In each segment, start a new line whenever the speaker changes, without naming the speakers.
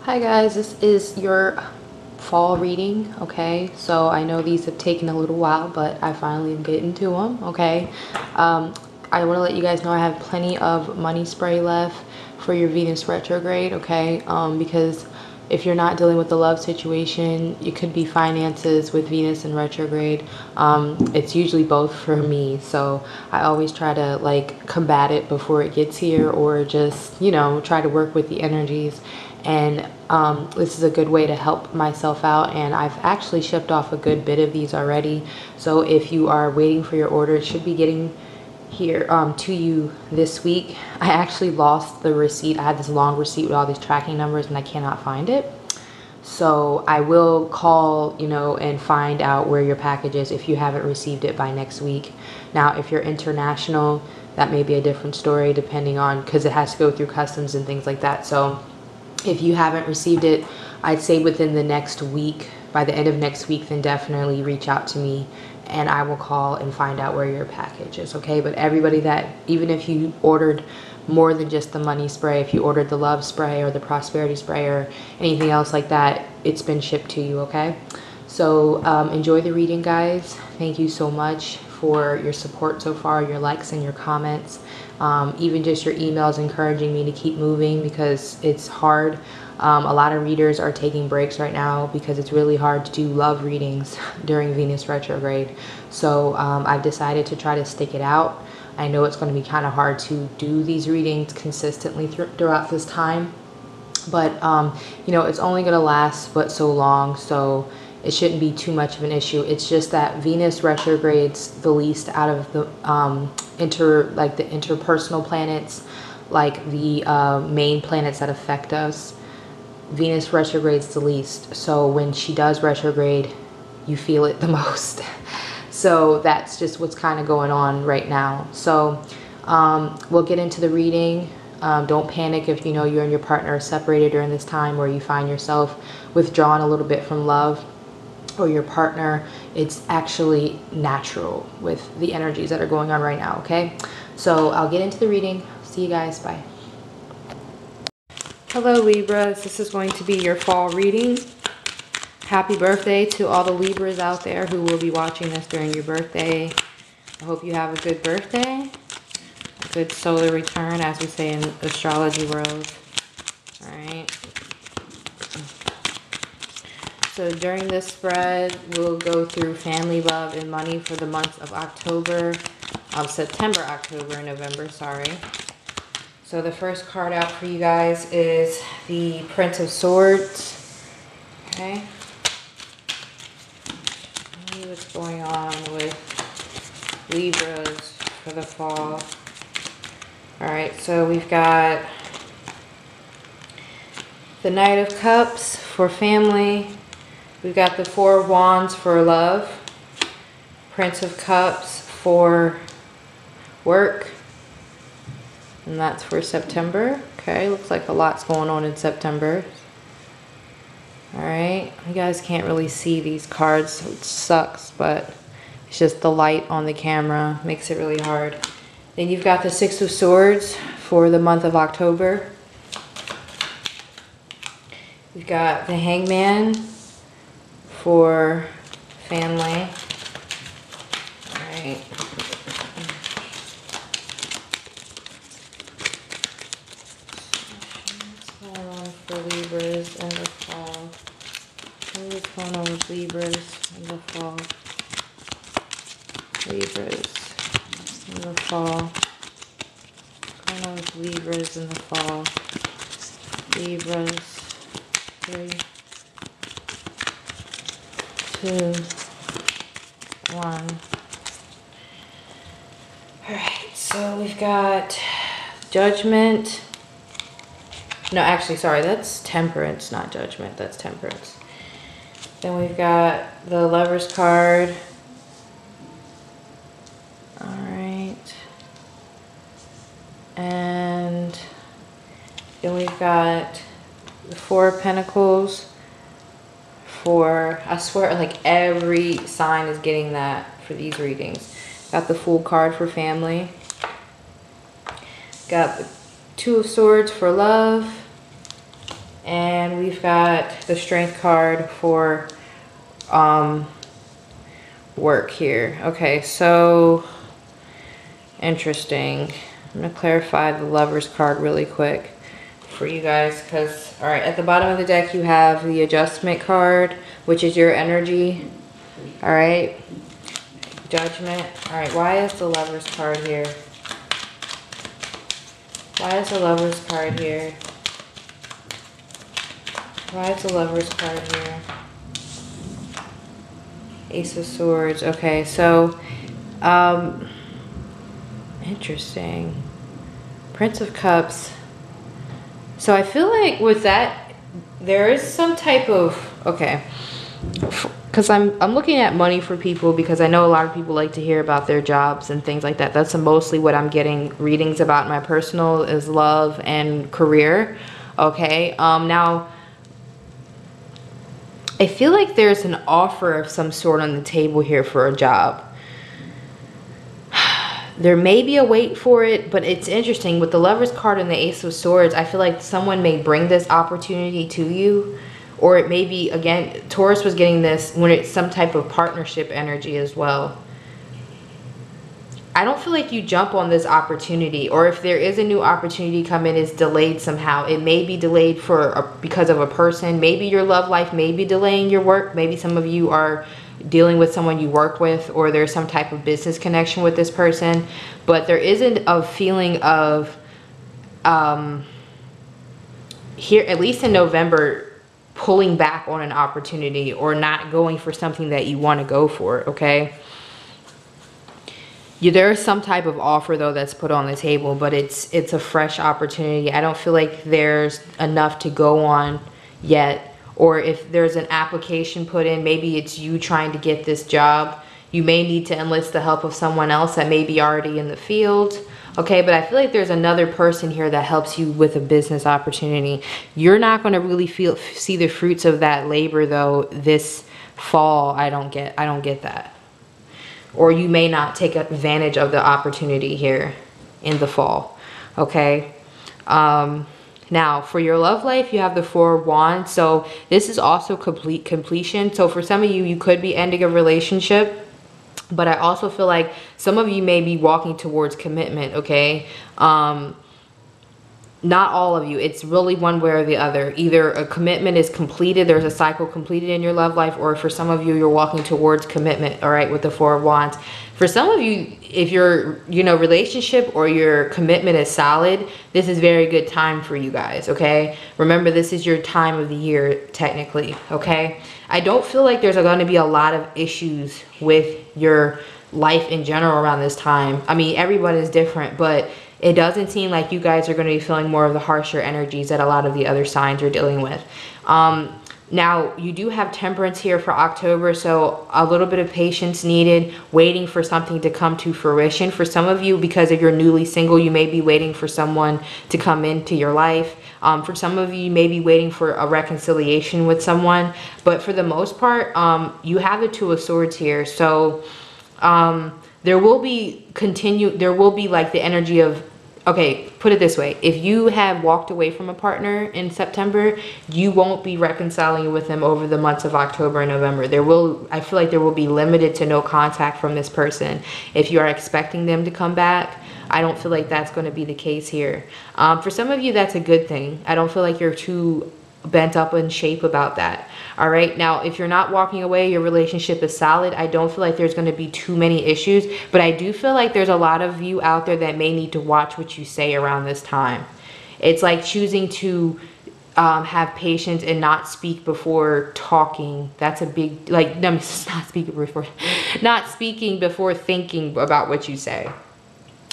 Hi guys, this is your fall reading, okay? So I know these have taken a little while, but I finally am getting to them, okay? I want to let you guys know I have plenty of money spray left for your Venus retrograde, okay? Because if you're not dealing with the love situation, it could be finances with Venus in retrograde. It's usually both for me, so I always try to like combat it before it gets here, or just, you know, try to work with the energies. And this is a good way to help myself out, and I've actually shipped off a good bit of these already. So if you are waiting for your order, it should be getting here to you this week. I actually lost the receipt. I had this long receipt with all these tracking numbers and I cannot find it. So I will call, you know, and find out where your package is if you haven't received it by next week. Now, if you're international, that may be a different story depending on, because it has to go through customs and things like that. So if you haven't received it, I'd say within the next week, by the end of next week, then definitely reach out to me and I will call and find out where your package is, okay? But everybody that, even if you ordered more than just the money spray, if you ordered the love spray or the prosperity spray or anything else like that, it's been shipped to you, okay? So enjoy the reading, guys. Thank you so much for your support so far, your likes and your comments, even just your emails encouraging me to keep moving, because it's hard. A lot of readers are taking breaks right now because it's really hard to do love readings during Venus retrograde. So I've decided to try to stick it out. I know it's going to be kind of hard to do these readings consistently throughout this time, but you know, it's only going to last but so long, so it shouldn't be too much of an issue. It's just that Venus retrogrades the least out of the interpersonal planets, like the main planets that affect us. Venus retrogrades the least, so when she does retrograde, you feel it the most. So that's just what's kind of going on right now. So we'll get into the reading. Don't panic if you know you and your partner are separated during this time, or you find yourself withdrawn a little bit from love or your partner. It's actually natural with the energies that are going on right now, okay? So I'll get into the reading. See you guys. Bye. Hello, Libras. This is going to be your fall reading. Happy birthday to all the Libras out there who will be watching this during your birthday. I hope you have a good birthday, a good solar return, as we say in astrology world. All right. So during this spread, we'll go through family, love, and money for the months of September, October, and November, sorry. So the first card out for you guys is the Prince of Swords. Okay. See what's going on with Libras for the fall. Alright, so we've got the Knight of Cups for family. We've got the Four of Wands for love. Prince of Cups for work. And that's for September. Okay, looks like a lot's going on in September. Alright, you guys can't really see these cards, which sucks, but it's just the light on the camera makes it really hard. Then you've got the Six of Swords for the month of October. You've got the Hangman for family. Alright. For Libras in the fall. What's going on with Libras in the fall? Libras in the fall. What's going on with Libras in the fall? Libras. 3, 2, 1. Alright, so we've got Judgment. No, actually, sorry, that's Temperance, not Judgment. That's Temperance. Then we've got the Lover's card. All right. And then we've got the Four of Pentacles for, I swear, like every sign is getting that for these readings. Got the Fool card for family. Got the Two of Swords for love, And we've got the Strength card for work here. Okay, so interesting. I'm gonna clarify the Lovers card really quick for you guys, because all right, at the bottom of the deck you have the Adjustment card, which is your energy. All right, Judgment. All right, why is the Lovers card here? Why is the Lovers card here? Why is the Lovers card here? Ace of Swords. Okay, so interesting. Prince of Cups. So I feel like with that, there is some type of, okay, because I'm looking at money for people, because I know a lot of people like to hear about their jobs and things like that. That's mostly what I'm getting readings about. My personal is love and career. Okay, now I feel like there's an offer of some sort on the table here for a job. There may be a wait for it, but it's interesting. With the Lovers card and the Ace of Swords, I feel like someone may bring this opportunity to you. Or it may be, again, Taurus was getting this when it's some type of partnership energy as well. I don't feel like you jump on this opportunity. Or if there is a new opportunity come in, it's delayed somehow. It may be delayed because of a person. Maybe your love life may be delaying your work. Maybe some of you are dealing with someone you work with, or there's some type of business connection with this person. But there isn't a feeling of here, at least in November, pulling back on an opportunity or not going for something that you want to go for. Okay, there is some type of offer though that's put on the table, but it's a fresh opportunity. I don't feel like there's enough to go on yet. Or if there's an application put in, maybe it's you trying to get this job. You may need to enlist the help of someone else that may be already in the field. Okay, but I feel like there's another person here that helps you with a business opportunity. You're not going to really see the fruits of that labor though this fall. I don't get that. Or you may not take advantage of the opportunity here in the fall. Okay. Now, for your love life, you have the Four of Wands. So this is also completion. So for some of you, you could be ending a relationship. But I also feel like some of you may be walking towards commitment, okay? Not all of you. It's really one way or the other. Either a commitment is completed, there's a cycle completed in your love life, or for some of you, you're walking towards commitment, all right, with the Four of Wands. For some of you, if your relationship or your commitment is solid, this is very good time for you guys, okay? Remember, this is your time of the year, technically, okay? I don't feel like there's going to be a lot of issues with your life in general around this time. I mean, everyone is different, but it doesn't seem like you guys are going to be feeling more of the harsher energies that a lot of the other signs are dealing with. Now, you do have Temperance here for October, so a little bit of patience needed, waiting for something to come to fruition. For some of you, because if you're newly single, you may be waiting for someone to come into your life. For some of you, you may be waiting for a reconciliation with someone. But for the most part, you have the Two of Swords here. So there will be like the energy of, okay, put it this way. If you have walked away from a partner in September, you won't be reconciling with them over the months of October and November. I feel like there will be limited to no contact from this person. If you are expecting them to come back, I don't feel like that's going to be the case here. For some of you, that's a good thing. I don't feel like you're too bent up in shape about that. All right, now if you're not walking away, your relationship is solid. I don't feel like there's going to be too many issues, but I do feel like there's a lot of you out there that may need to watch what you say around this time. It's like choosing to have patience and not speak before talking. That's a big, like, no, not speaking before thinking about what you say.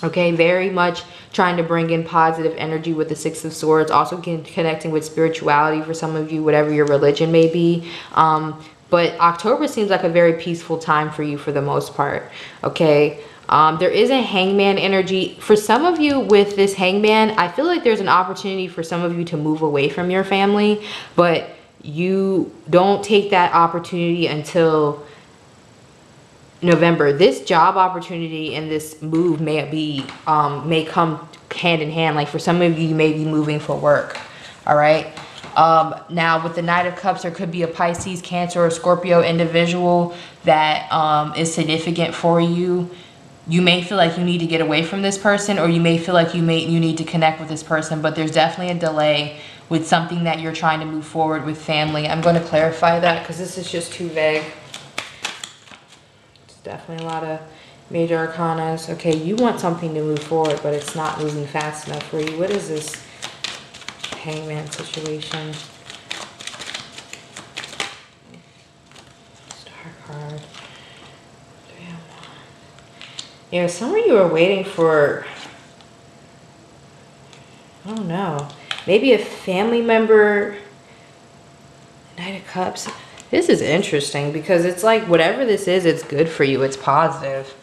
Okay, very much trying to bring in positive energy with the Six of Swords. Also connecting with spirituality for some of you, whatever your religion may be. But October seems like a very peaceful time for you for the most part. Okay, there is a Hangman energy. For some of you with this Hangman, I feel like there's an opportunity for some of you to move away from your family. But you don't take that opportunity until November. This job opportunity and this move may come hand in hand. Like for some of you, you may be moving for work. All right. Now with the Knight of Cups, there could be a Pisces, Cancer, or Scorpio individual that is significant for you. You may feel like you need to get away from this person, or you may feel like you need to connect with this person, but there's definitely a delay with something that you're trying to move forward with family. I'm going to clarify that because this is just too vague. It's definitely a lot of major arcanas. Okay, you want something to move forward, but it's not moving fast enough for you. What is this Hangman situation? Star card. Yeah, some of you are waiting for, I don't know, maybe a family member. Knight of Cups. This is interesting because it's like whatever this is, it's good for you. It's positive.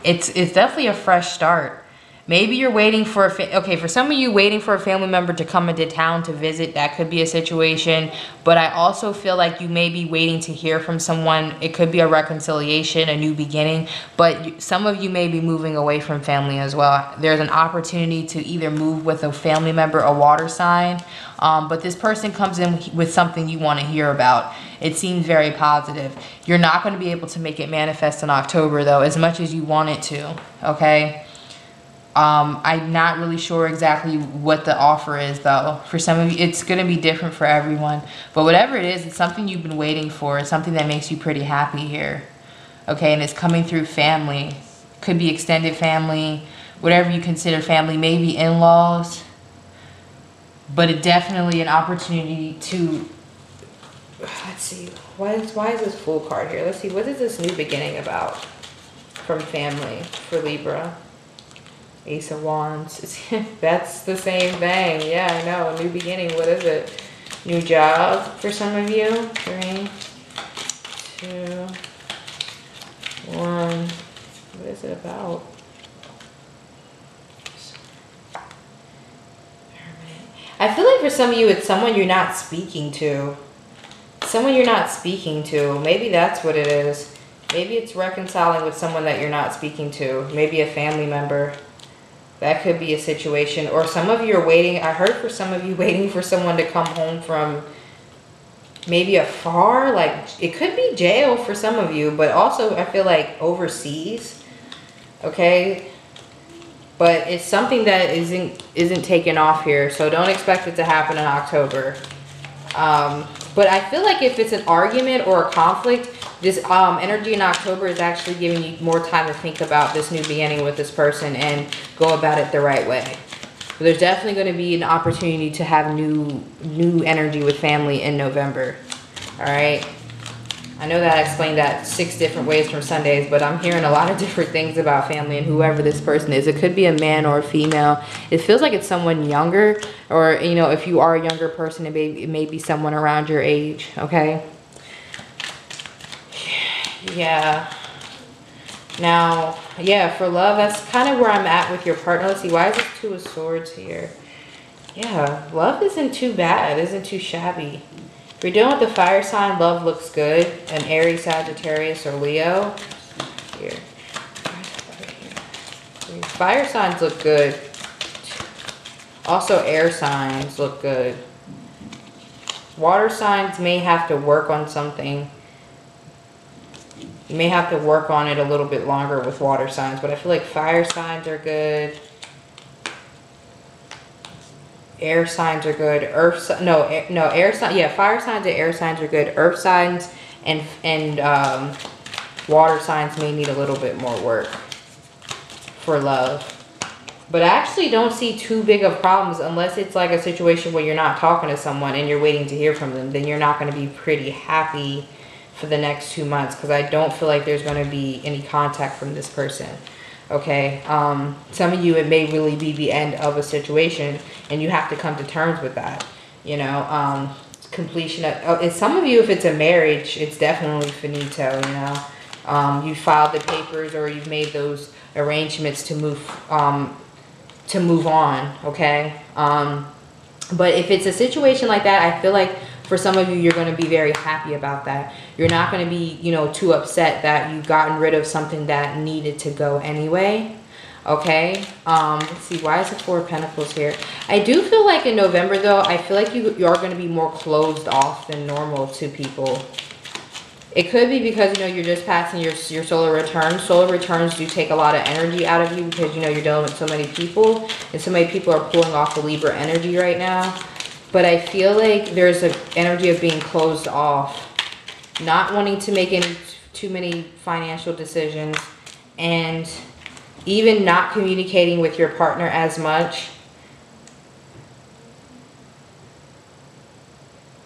It's definitely a fresh start. Maybe you're waiting for okay, for some of you, waiting for a family member to come into town to visit. That could be a situation. But I also feel like you may be waiting to hear from someone. It could be a reconciliation, a new beginning. But some of you may be moving away from family as well. There's an opportunity to either move with a family member, a water sign. But this person comes in with something you want to hear about. It seems very positive. You're not going to be able to make it manifest in October, though, as much as you want it to. Okay? I'm not really sure exactly what the offer is, though. For some of you, it's going to be different for everyone. But whatever it is, it's something you've been waiting for. It's something that makes you pretty happy here. Okay, and it's coming through family. Could be extended family, whatever you consider family, maybe in-laws. But it definitely an opportunity to... Let's see. Why is this Fool card here? Let's see. What is this new beginning about from family for Libra? Ace of Wands. That's the same thing. Yeah, I know. A new beginning. What is it? New job for some of you. 3, 2, 1. What is it about? I feel like for some of you, it's someone you're not speaking to. Someone you're not speaking to. Maybe that's what it is. Maybe it's reconciling with someone that you're not speaking to. Maybe a family member. That could be a situation. Or some of you are waiting. I heard for some of you waiting for someone to come home from maybe afar. Like, it could be jail for some of you. But also, I feel like overseas. Okay? But it's something that isn't taken off here. So don't expect it to happen in October. But I feel like if it's an argument or a conflict, this energy in October is actually giving you more time to think about this new beginning with this person and go about it the right way. But there's definitely going to be an opportunity to have new energy with family in November. All right. I know that I explained that 6 different ways from Sundays, but I'm hearing a lot of different things about family and whoever this person is. It could be a man or a female. It feels like it's someone younger, or, you know, if you are a younger person, it may be someone around your age, okay? Yeah. Now, yeah, for love, that's kind of where I'm at with your partner. Let's see, why is this 2 of Swords here? Yeah, love isn't too bad, isn't too shabby. If you're dealing with the fire sign, love looks good. An Aries, Sagittarius, or Leo. Here. Fire signs look good. Also, air signs look good. Water signs may have to work on something. You may have to work on it a little bit longer with water signs, but I feel like fire signs are good. Air signs are good. Air sign. Yeah, fire signs and air signs are good. Earth signs and water signs may need a little bit more work for love. But I actually don't see too big of problems unless it's like a situation where you're not talking to someone and you're waiting to hear from them. Then you're not going to be pretty happy for the next 2 months, because I don't feel like there's going to be any contact from this person. Okay, some of you, it may really be the end of a situation and you have to come to terms with that, you know. Completion of, some of you, if it's a marriage, it's definitely finito, you know. You filed the papers or you've made those arrangements to move on, okay. But if it's a situation like that, I feel like for some of you, you're going to be very happy about that. You're not going to be, you know, too upset that you've gotten rid of something that needed to go anyway. Okay, let's see, why is the Four of Pentacles here? I do feel like in November though, I feel like you are going to be more closed off than normal to people. It could be because, you know, you're just passing your solar return. Solar returns do take a lot of energy out of you because, you know, you're dealing with so many people. And so many people are pulling off the Libra energy right now. But I feel like there's an energy of being closed off. Not wanting to make too many financial decisions. And even not communicating with your partner as much.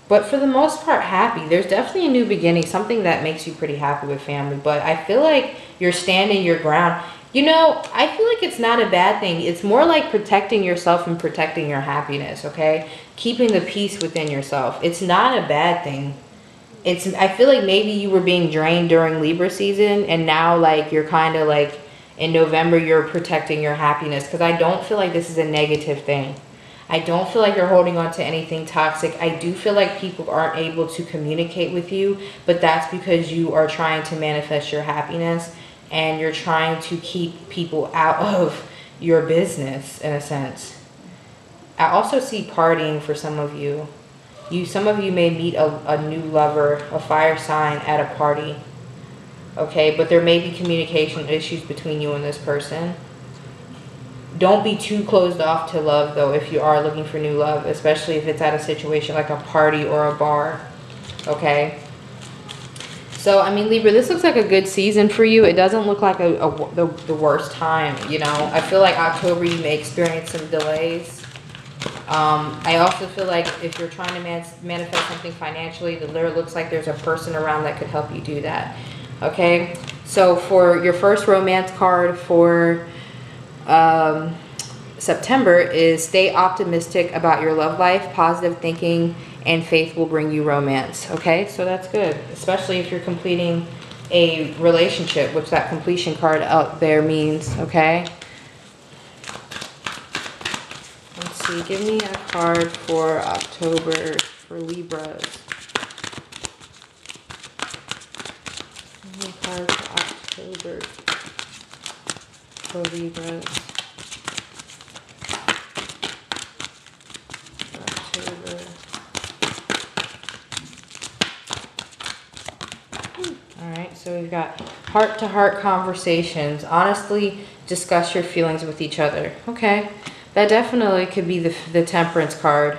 But for the most part, happy. There's definitely a new beginning, something that makes you pretty happy with family. But I feel like you're standing your ground. You know, I feel like it's not a bad thing. It's more like protecting yourself and protecting your happiness, okay? Keeping the peace within yourself. It's not a bad thing. I feel like maybe you were being drained during Libra season, and now like you're kind of like in November you're protecting your happiness, because I don't feel like this is a negative thing. I don't feel like you're holding on to anything toxic. I do feel like people aren't able to communicate with you, but that's because you are trying to manifest your happiness and you're trying to keep people out of your business in a sense. I also see partying for some of you. Some of you may meet a new lover, a fire sign at a party. Okay, but there may be communication issues between you and this person. Don't be too closed off to love, though, if you are looking for new love, especially if it's at a situation like a party or a bar, okay? So, I mean, Libra, this looks like a good season for you. It doesn't look like the worst time, you know? I feel like October you may experience some delays. I also feel like if you're trying to manifest something financially, there looks like there's a person around that could help you do that, okay? So, for your first romance card for September is stay optimistic about your love life. Positive thinking and faith will bring you romance. Okay, so that's good, especially if you're completing a relationship, which that completion card out there means. Okay, let's see, give me a card for October for Libras. Give me a card for October for Libras. October. Alright, so we've got heart-to-heart conversations. Honestly, discuss your feelings with each other. Okay, that definitely could be the Temperance card.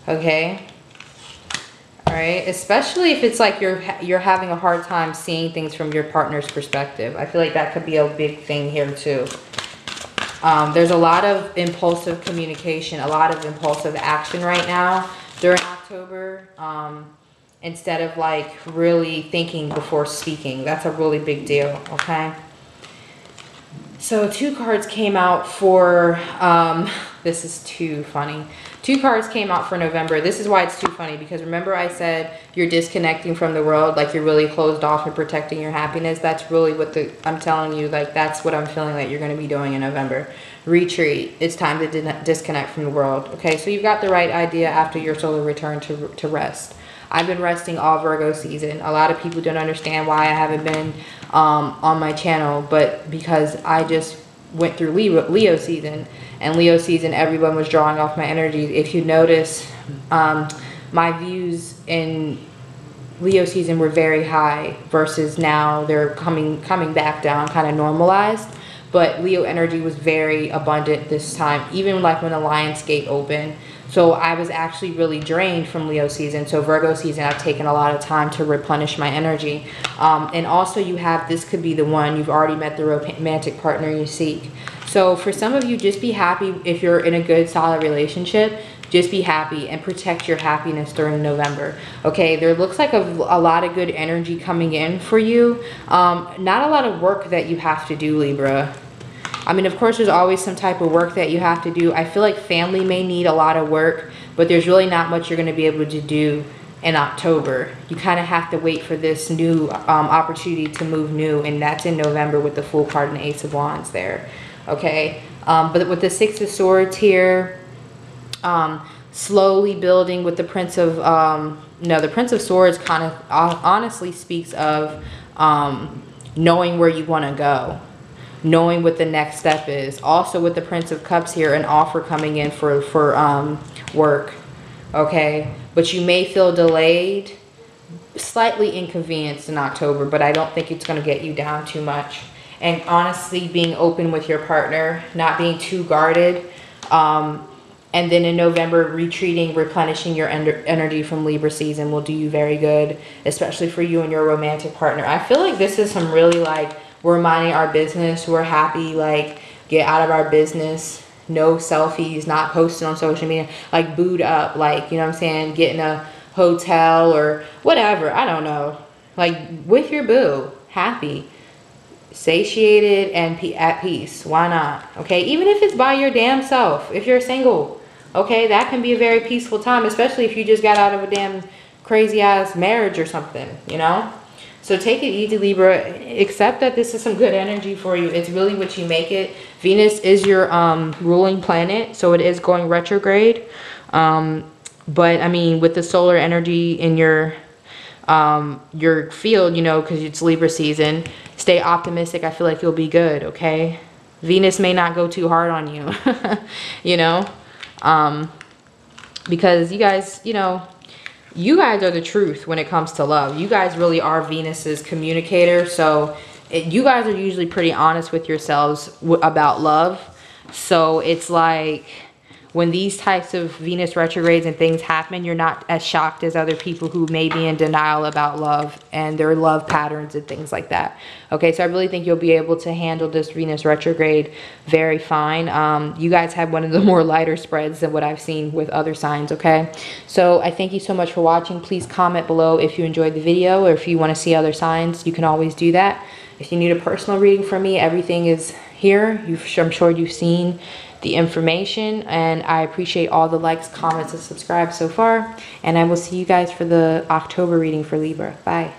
Okay. Alright, especially if it's like you're having a hard time seeing things from your partner's perspective. I feel like that could be a big thing here too. There's a lot of impulsive communication, a lot of impulsive action right now during October. Instead of like really thinking before speaking. That's a really big deal, okay? So 2 cards came out for, this is too funny. 2 cards came out for November. This is why it's too funny, because remember I said you're disconnecting from the world, like you're really closed off and protecting your happiness. That's really what I'm telling you, like that's what I'm feeling that you're going to be doing in November. Retreat. It's time to disconnect from the world. Okay, so you've got the right idea after your solar return to rest. I've been resting all Virgo season. A lot of people don't understand why I haven't been on my channel, but because I just went through Leo season. And Leo season, everyone was drawing off my energy. If you notice, my views in Leo season were very high versus now they're coming back down, kind of normalized. But Leo energy was very abundant this time, even like when the Lion's Gate opened. So I was actually really drained from Leo season. So Virgo season, I've taken a lot of time to replenish my energy. And also you have, this could be the one, you've already met the romantic partner you seek. So for some of you, just be happy if you're in a good, solid relationship. Just be happy and protect your happiness during November. Okay, there looks like a lot of good energy coming in for you. Not a lot of work that you have to do, Libra. I mean, of course, there's always some type of work that you have to do. I feel like family may need a lot of work, but there's really not much you're going to be able to do in October. You kind of have to wait for this new opportunity to move new, and that's in November with the Fool card and Ace of Wands there. Okay, but with the Six of Swords here, slowly building with the Prince of, the Prince of Swords kind of honestly speaks of knowing where you want to go. knowing what the next step is. Also with the Prince of Cups here, an offer coming in for work, okay? But you may feel delayed, slightly inconvenienced in October, but I don't think it's going to get you down too much. And honestly, being open with your partner, not being too guarded, and then in November, retreating, replenishing your energy from Libra season will do you very good, especially for you and your romantic partner. I feel like this is some really like, we're minding our business, we're happy, like get out of our business, no selfies, not posting on social media, like booed up, like, you know what I'm saying, get in a hotel or whatever, I don't know, like with your boo, happy, satiated, and at peace. Why not? Okay, even if it's by your damn self, if you're single. Okay, that can be a very peaceful time, especially if you just got out of a damn crazy ass marriage or something, you know? So take it easy, Libra. Accept that this is some good energy for you. It's really what you make it. Venus is your ruling planet, so it is going retrograde. But I mean, with the solar energy in your field, you know, because it's Libra season, stay optimistic. I feel like you'll be good, okay? Venus may not go too hard on you, you know? Because you guys, you know, you guys are the truth when it comes to love. You guys really are Venus's communicator. So you guys are usually pretty honest with yourselves about love. So it's like when these types of Venus retrogrades and things happen, you're not as shocked as other people who may be in denial about love and their love patterns and things like that. Okay, so I really think you'll be able to handle this Venus retrograde very fine. You guys have one of the more lighter spreads than what I've seen with other signs, okay? So I thank you so much for watching. Please comment below if you enjoyed the video or if you want to see other signs. You can always do that. If you need a personal reading from me, everything is here. I'm sure you've seen the information, and I appreciate all the likes, comments, and subscribes so far, and I will see you guys for the October reading for Libra. Bye.